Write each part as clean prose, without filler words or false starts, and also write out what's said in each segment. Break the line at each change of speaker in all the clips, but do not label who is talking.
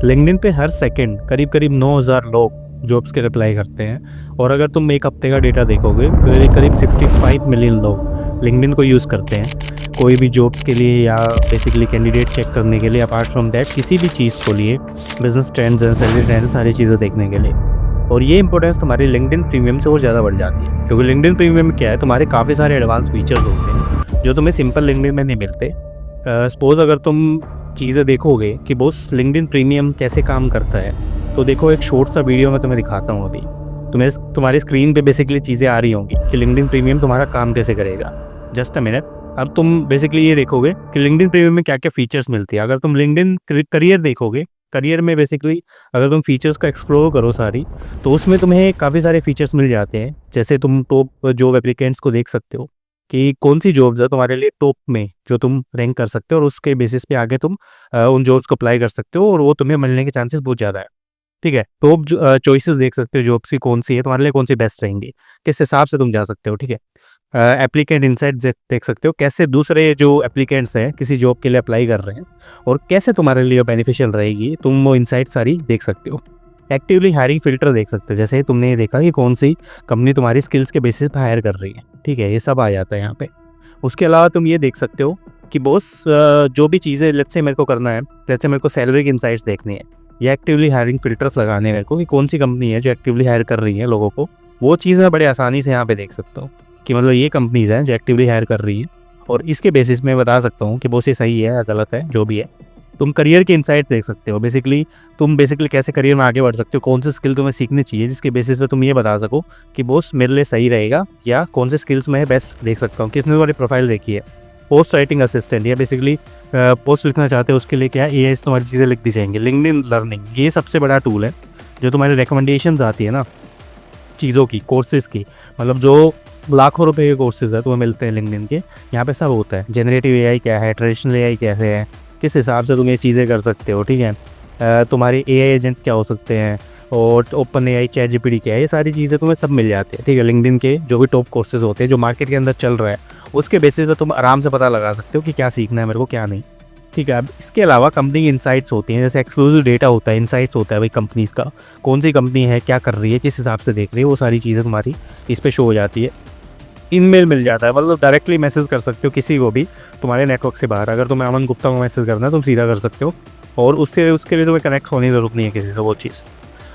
LinkedIn पे हर second करीब करीब 9,000 लोग जॉब्स के अप्लाई करते हैं। और अगर तुम एक हफ्ते का डेटा देखोगे तो करीब करीब 65 मिलियन लोग लिंक्डइन को यूज़ करते हैं कोई भी जॉब्स के लिए या बेसिकली कैंडिडेट चेक करने के लिए। अपार्ट फ्रॉम दैट किसी भी चीज़ को लिए बिजनेस ट्रेंड्स हैं, सैलरी ट्रेंड्स, सारी चीज़ें देखने के लिए। और ये इंपॉर्टेंस तुम्हारी लिंक्डइन प्रीमियम से और ज़्यादा बढ़ जाती है, क्योंकि लिंक्डइन प्रीमियम में क्या है, तुम्हारे काफ़ी सारे एडवांस फीचर्स होते हैं जो तुम्हें सिंपल लिंक्डइन में नहीं मिलते। सपोज अगर तुम चीज़ें देखोगे कि बॉस लिंक्डइन प्रीमियम कैसे काम करता है, तो देखो एक शॉर्ट सा वीडियो मैं तुम्हें दिखाता हूँ। अभी तुम्हारी स्क्रीन पे बेसिकली चीज़ें आ रही होंगी कि लिंक्डइन प्रीमियम तुम्हारा काम कैसे करेगा। Just a minute. अब तुम बेसिकली ये देखोगे कि लिंक्डइन प्रीमियम में क्या क्या फीचर्स मिलती है। अगर तुम लिंक्डइन करियर देखोगे, करियर में बेसिकली अगर तुम फीचर्स को एक्सप्लोर करो सारी, तो उसमें तुम्हें काफ़ी सारे फीचर्स मिल जाते हैं। जैसे तुम टॉप जॉब एप्लीकेंट्स को देख सकते हो कि कौन सी जॉब्स है तुम्हारे लिए टॉप में जो तुम रैंक कर सकते हो, और उसके बेसिस पे आगे तुम उन जॉब्स को अप्लाई कर सकते हो और वो तुम्हें मिलने के चांसेस बहुत ज़्यादा है। ठीक है, टॉप चॉइसेस देख सकते हो जॉब्स की कौन सी है तुम्हारे लिए, कौन सी बेस्ट रहेंगी, किस हिसाब से तुम जा सकते हो। ठीक है, एप्लीकेंट इंसाइट देख सकते हो कैसे दूसरे जो एप्लीकेंट्स हैं किसी जॉब के लिए अप्लाई कर रहे हैं और कैसे तुम्हारे लिए बेनिफिशियल रहेगी, तुम वो इंसाइट सारी देख सकते हो। एक्टिवली हायरिंग फिल्टर देख सकते हो, जैसे तुमने ये देखा कि कौन सी कंपनी तुम्हारी स्किल्स के बेसिस पर हायर कर रही है। ठीक है, ये सब आ जाता है यहाँ पे। उसके अलावा तुम ये देख सकते हो कि बॉस जो भी चीज़ें लेट्स से मेरे को करना है, लेट्स से मेरे को सैलरी की इंसाइट्स देखनी है या एक्टिवली हायरिंग फिल्टर्स लगाने हैं मेरे को कि कौन सी कंपनी है जो एक्टिवली हायर कर रही है लोगों को, वो चीज़ मैं बड़े आसानी से यहाँ पे देख सकता हूँ कि मतलब ये कंपनीज़ हैं जो एक्टिवली हायर कर रही है, और इसके बेसिस में बता सकता हूँ कि बॉस ये सही है या गलत है जो भी है। तुम करियर के इंसाइट्स देख सकते हो, तुम बेसिकली कैसे करियर में आगे बढ़ सकते हो, कौन सी स्किल तुम्हें सीखनी चाहिए जिसके बेसिस पे तुम ये बता सको कि बॉस मेरे लिए सही रहेगा, या कौन से स्किल्स मैं बेस्ट देख सकता हूँ। किसने तुम्हारी प्रोफाइल देखी है, पोस्ट राइटिंग असिस्टेंट या बेसिकली पोस्ट लिखना चाहते हो उसके लिए क्या एआई से तुम्हारी चीज़ें लिख दी जाएंगी। लिंक्डइन लर्निंग ये सबसे बड़ा टूल है जो तुम्हारी रिकमेंडेशंस आती है ना चीज़ों की, कोर्सेज़ की, मतलब जो लाखों रुपए के कोर्सेज़ है तुम्हें मिलते हैं लिंक्डइन के, यहाँ पे सब होता है। जनरेटिव एआई क्या है, ट्रेडिशनल एआई कैसे है, किस हिसाब से तुम ये चीज़ें कर सकते हो। ठीक है, तुम्हारे एआई एजेंट क्या हो सकते हैं, और ओपन एआई चैट जीपीटी क्या है, ये सारी चीज़ें तुम्हें सब मिल जाती है। ठीक है, लिंक्डइन के जो भी टॉप कोर्सेज होते हैं जो मार्केट के अंदर चल रहा है उसके बेसिस पे तुम आराम से पता लगा सकते हो कि क्या सीखना है मेरे को क्या नहीं। ठीक है, अब इसके अलावा कंपनी की इंसाइट्स होती हैं, जैसे एक्सक्लूसिव डेटा होता है, इंसाइट्स होता है भाई कंपनीज़ का, कौन सी कंपनी है, क्या कर रही है, किस हिसाब से देख रही है, वो सारी चीज़ें तुम्हारी इस पर शो हो जाती है। ईमेल मिल जाता है, मतलब डायरेक्टली मैसेज कर सकते हो किसी को भी तुम्हारे नेटवर्क से बाहर। अगर तुम्हें अमन गुप्ता को मैसेज करना है तुम सीधा कर सकते हो, और उसके लिए तुम्हें कनेक्ट होने की ज़रूरत नहीं है किसी से। वो चीज़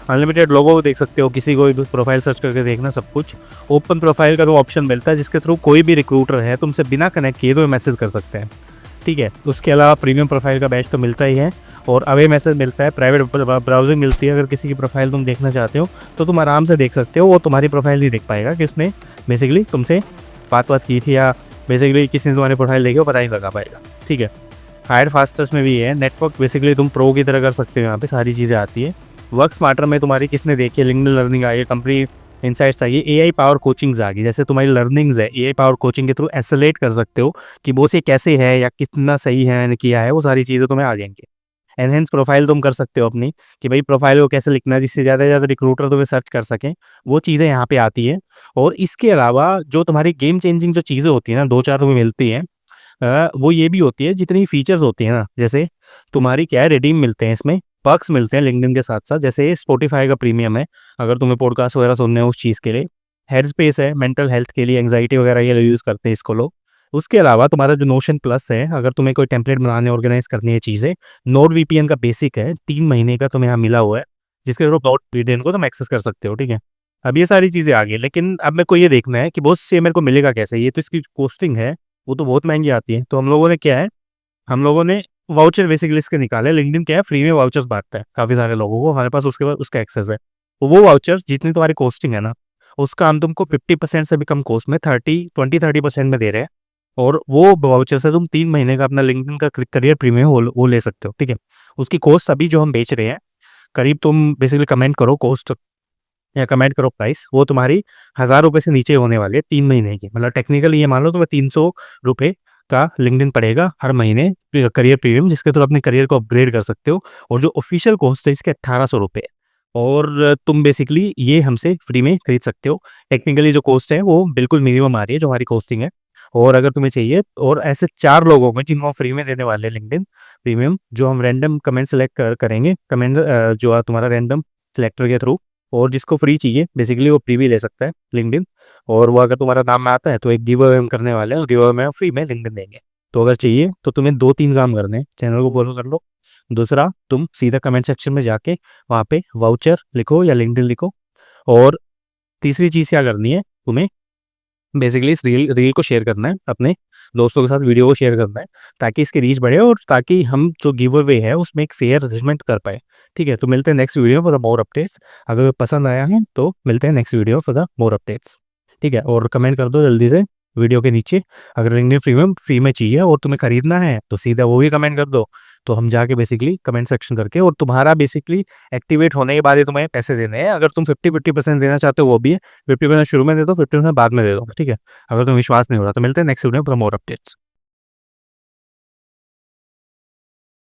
अनलिमिटेड लोगों को देख सकते हो, किसी को भी प्रोफाइल सर्च करके देखना सब कुछ। ओपन प्रोफाइल का तो ऑप्शन मिलता है जिसके थ्रू कोई भी रिक्रूटर है तुमसे बिना कनेक्ट किए तो मैसेज कर सकते हैं। ठीक है, उसके अलावा प्रीमियम प्रोफाइल का बैच तो मिलता ही है, और अवे मैसेज मिलता है, प्राइवेट ब्राउजिंग मिलती है। अगर किसी की प्रोफाइल तुम देखना चाहते हो तो तुम आराम से देख सकते हो, वो तुम्हारी प्रोफाइल नहीं देख पाएगा कि उसने बेसिकली तुमसे बात की थी, या बेसिकली किसी ने तुम्हारी प्रोफाइल देखी हो पता नहीं लगा पाएगा। ठीक है, हायर फास्टर्स में भी है नेटवर्क, बेसिकली तुम प्रो की तरह कर सकते हो, यहाँ पे सारी चीज़ें आती है। वर्क स्मार्टर में तुम्हारी किसने देखी है, लिंक्डइन लर्निंग आई है, कंपनी इंसाइट्स आई है, एआई पावर कोचिंग्स आ गई। जैसे तुम्हारी लर्निंग्स है, एआई पावर कोचिंग के थ्रू एसलेट कर सकते हो कि बोस ये कैसे है या कितना सही है किया है, वो सारी चीज़ें तुम्हें आ जाएंगी। एनहेंस प्रोफाइल तुम कर सकते हो अपनी कि भाई प्रोफाइल को कैसे लिखना है जिससे ज़्यादा से ज़्यादा रिक्रूटर तुम्हें सर्च कर सकें, वो चीज़ें यहाँ पे आती है। और इसके अलावा जो तुम्हारी गेम चेंजिंग जो चीज़ें होती हैं ना, 2-4 तुम्हें मिलती हैं, वो ये भी होती है जितनी फीचर्स होती हैं ना, जैसे तुम्हारी क्या है रिडीम मिलते हैं, इसमें पर्क्स मिलते हैं लिंक्डइन के साथ साथ। जैसे स्पॉटिफाई का प्रीमियम है अगर तुम्हें पॉडकास्ट वगैरह सुनने हैं उस चीज़ के लिए, हेड स्पेस है मेंटल हेल्थ के लिए, एंग्जाइटी वगैरह ये यूज़ करते हैं इसको लोग। उसके अलावा तुम्हारा जो नोशन प्लस है, अगर तुम्हें कोई टेम्पलेट बनाने ऑर्गेनाइज करनी है चीज़ें, नोड वीपीएन का बेसिक है 3 महीने का तुम्हें यहाँ मिला हुआ है, जिसके थ्रू नोड वीपीएन को तुम एक्सेस कर सकते हो। ठीक है, अब ये सारी चीज़ें आ गई, लेकिन अब मेरे को ये देखना है कि बहुत से मेरे को मिलेगा कैसे, ये तो इसकी कोस्टिंग है वो तो बहुत महंगी आती है। तो हम लोगों ने क्या है, हम लोगों ने वाउचर बेसिकली इसके निकाले। लिंक्डइन क्या है, फ्री में वाउचर्स बांटता है काफ़ी सारे लोगों को, हमारे पास उसके बाद उसका एक्सेस है। तो वो वाउचर्स जितनी तुम्हारी कोस्टिंग है ना, उसका हम तुमको 50% से भी कम कॉस्ट में 30% में दे रहे हैं, और वो वाउचर से तुम 3 महीने का अपना लिंक्डइन का करियर प्रीमियम वो ले सकते हो। ठीक है, उसकी कॉस्ट अभी जो हम बेच रहे हैं करीब, तुम बेसिकली कमेंट करो कॉस्ट या कमेंट करो प्राइस, वो तुम्हारी 1,000 रुपये से नीचे होने वाली है 3 महीने की। मतलब टेक्निकली ये मान लो तुम्हें 300 रुपये का लिंक्डइन पड़ेगा हर महीने करियर प्रीमियम, जिसके थ्रू अपने करियर को अपग्रेड कर सकते हो। और जो ऑफिशियल कॉस्ट है इसके 1,800 रुपये, और तुम बेसिकली ये हमसे फ्री में खरीद सकते हो। टेक्निकली जो कॉस्ट है वो बिल्कुल मिनिमम आ रही है जो हमारी कॉस्टिंग है, और अगर तुम्हें चाहिए, और ऐसे 4 लोगों में जिनको हम फ्री में देने वाले हैं लिंक्डइन प्रीमियम, जो हम रैंडम कमेंट सेलेक्ट करेंगे, कमेंट जो तुम्हारा रैंडम सिलेक्टर के थ्रू, और जिसको फ्री चाहिए बेसिकली वो फ्री भी ले सकता है लिंक्डइन। और वो अगर तुम्हारा नाम में आता है तो एक गिव अवे हम करने वाले हैं, उस गिव अवे में फ्री में लिंक्डइन देंगे। तो अगर चाहिए तो तुम्हें 2-3 काम करने हैं, चैनल को फॉलो कर लो। दूसरा, तुम सीधा कमेंट सेक्शन में जाके वहाँ पे वाउचर लिखो या लिंक्डइन लिखो। और तीसरी चीज़ क्या करनी है तुम्हें, बेसिकली इस रील रील को शेयर करना है, अपने दोस्तों के साथ वीडियो को शेयर करना है, ताकि इसकी रीच बढ़े और ताकि हम जो गिव अवे है उसमें एक फेयर अरेंजमेंट कर पाए। ठीक है, तो मिलते हैं next video for the more updates. अगर पसंद आया है तो मिलते हैं next video for the more updates. ठीक है, और कमेंट कर दो जल्दी से वीडियो के नीचे, अगर लिंक्डइन फ्री में चाहिए और तुम्हें खरीदना है तो सीधा वो भी कमेंट कर दो। तो हम जाके बेसिकली कमेंट सेक्शन करके, और तुम्हारा बेसिकली एक्टिवेट होने के बाद ही तुम्हें पैसे देने हैं। अगर तुम 50% देना चाहते हो वो भी है, 50% शुरू में दे दो, 50% बाद में दे दो। ठीक है, अगर तुम्हें विश्वास नहीं हो रहा तो मिलते हैं नेक्स्ट वीडियो में फॉर मोर अपडेट्स।